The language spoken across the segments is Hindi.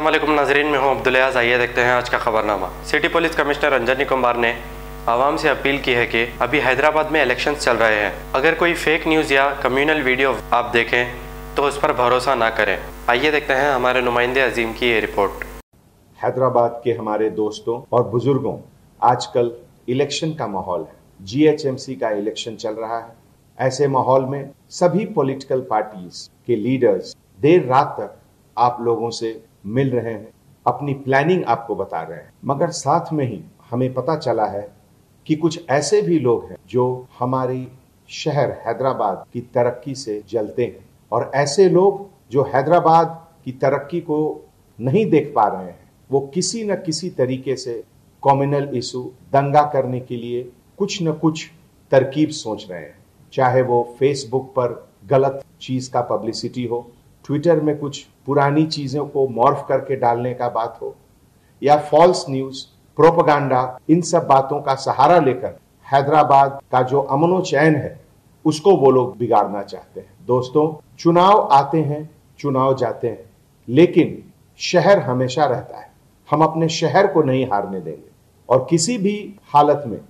अस्सलाम वालेकुम नाज़रीन, मैं हूं अब्दुल-याज़। आइए देखते हैं आज का खबरनामा। City police commissioner Anjani Kumar ने आवाम से अपील की है कि अभी हैदराबाद में इलेक्शंस चल रहे हैं। अगर कोई फेक न्यूज़ या कम्युनल वीडियो आप देखें तो उस पर भरोसा ना करें। आइए देखते हैं हमारे नुमाइंदे अजीम की ये रिपोर्ट। हैदराबाद के हमारे दोस्तों और बुजुर्गों, आजकल इलेक्शन का माहौल है। GHMC का इलेक्शन चल रहा है। ऐसे माहौल में सभी पॉलिटिकल पार्टीज के लीडर्स देर रात तक आप लोगों से मिल रहे हैं, अपनी प्लानिंग आपको बता रहे हैं, मगर साथ में ही हमें पता चला है कि कुछ ऐसे भी लोग हैं जो हमारी शहर हैदराबाद की तरक्की से जलते हैं, और ऐसे लोग जो हैदराबाद की तरक्की को नहीं देख पा रहे हैं, वो किसी न किसी तरीके से कम्युनल इशू दंगा करने के लिए कुछ न कुछ तरकीब सोच रहे हैं। चाहे वो फेसबुक पर गलत चीज का पब्लिसिटी हो, ट्विटर में कुछ पुरानी चीजों को मॉर्फ करके डालने का बात हो, या फॉल्स न्यूज, प्रोपेगेंडा, इन सब बातों का सहारा लेकर हैदराबाद का जो अमनो चैन है उसको वो लोग बिगाड़ना चाहते हैं। दोस्तों, चुनाव आते हैं, चुनाव जाते हैं, लेकिन शहर हमेशा रहता है। हम अपने शहर को नहीं हारने देंगे, और किसी भी हालत में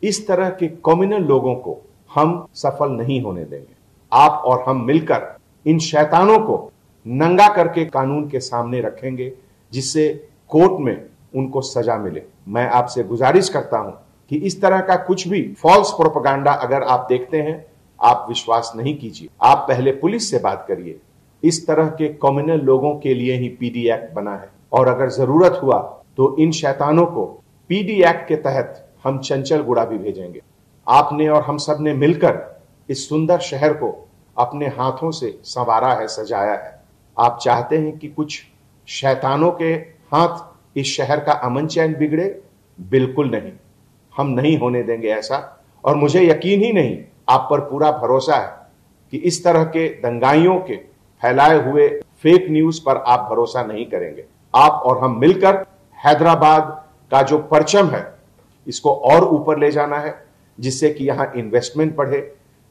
इस तरह के कम्युनल लोगों को हम सफल नहीं होने देंगे। आप और हम मिलकर इन शैतानों को नंगा करके कानून के सामने रखेंगे, जिससे कोर्ट में उनको सजा मिले। मैं आपसे गुजारिश करता हूं कि इस तरह का कुछ भी फॉल्स प्रोपेगेंडा अगर आप देखते हैं, आप विश्वास नहीं कीजिए। आप पहले पुलिस से बात करिए। इस तरह के कम्युनल लोगों के लिए ही PD एक्ट बना है, और अगर जरूरत हुआ तो इन शैतानों को PD एक्ट के तहत हम चंचलगुड़ा भी भेजेंगे। आपने और हम सब ने मिलकर इस सुंदर शहर को अपने हाथों से संवारा है, सजाया है। आप चाहते हैं कि कुछ शैतानों के हाथ इस शहर का अमन चैन बिगड़े? बिल्कुल नहीं, हम नहीं होने देंगे ऐसा। और मुझे यकीन ही नहीं, आप पर पूरा भरोसा है कि इस तरह के दंगाइयों के फैलाए हुए फेक न्यूज पर आप भरोसा नहीं करेंगे। आप और हम मिलकर हैदराबाद का जो परचम है इसको और ऊपर ले जाना है, जिससे कि यहां इन्वेस्टमेंट बढ़े,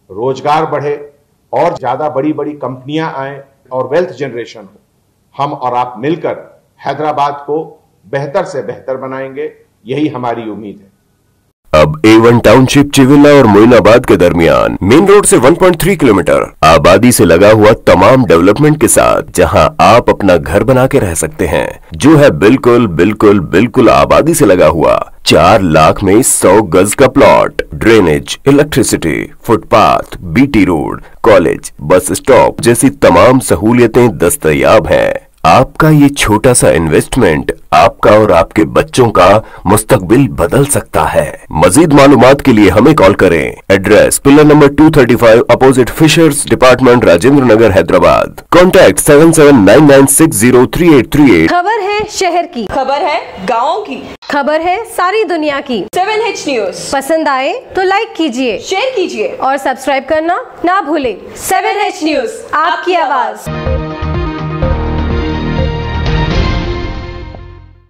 रोजगार बढ़े, और ज्यादा बड़ी बड़ी कंपनियां आए और वेल्थ जनरेशन हो। हम और आप मिलकर हैदराबाद को बेहतर से बेहतर बनाएंगे, यही हमारी उम्मीद है। अब A1 टाउनशिप चिविला और मोइनाबाद के दरमियान मेन रोड से 1.3 किलोमीटर आबादी से लगा हुआ तमाम डेवलपमेंट के साथ, जहां आप अपना घर बना के रह सकते हैं, जो है बिल्कुल बिल्कुल बिल्कुल आबादी से लगा हुआ। 4 लाख में 100 गज का plot, drainage, electricity, footpath, BT road, college, bus stop जैसी तमाम सहूलियतें दस्तयाब हैं। आपका ये छोटा सा इन्वेस्टमेंट आपका और आपके बच्चों का मुस्तकबिल बदल सकता है। मजीद मालूमात के लिए हमें कॉल करें। Address pillar number 235 opposite fishers department, Rajendra Nagar, Hyderabad. Contact 7799603838। खबर है शहर की, खबर है गाँव की, खबर है सारी दुनिया की। 7H न्यूज पसंद आए तो लाइक कीजिए, शेयर कीजिए और सब्सक्राइब करना ना भूलें। 7H न्यूज, आपकी आवाज।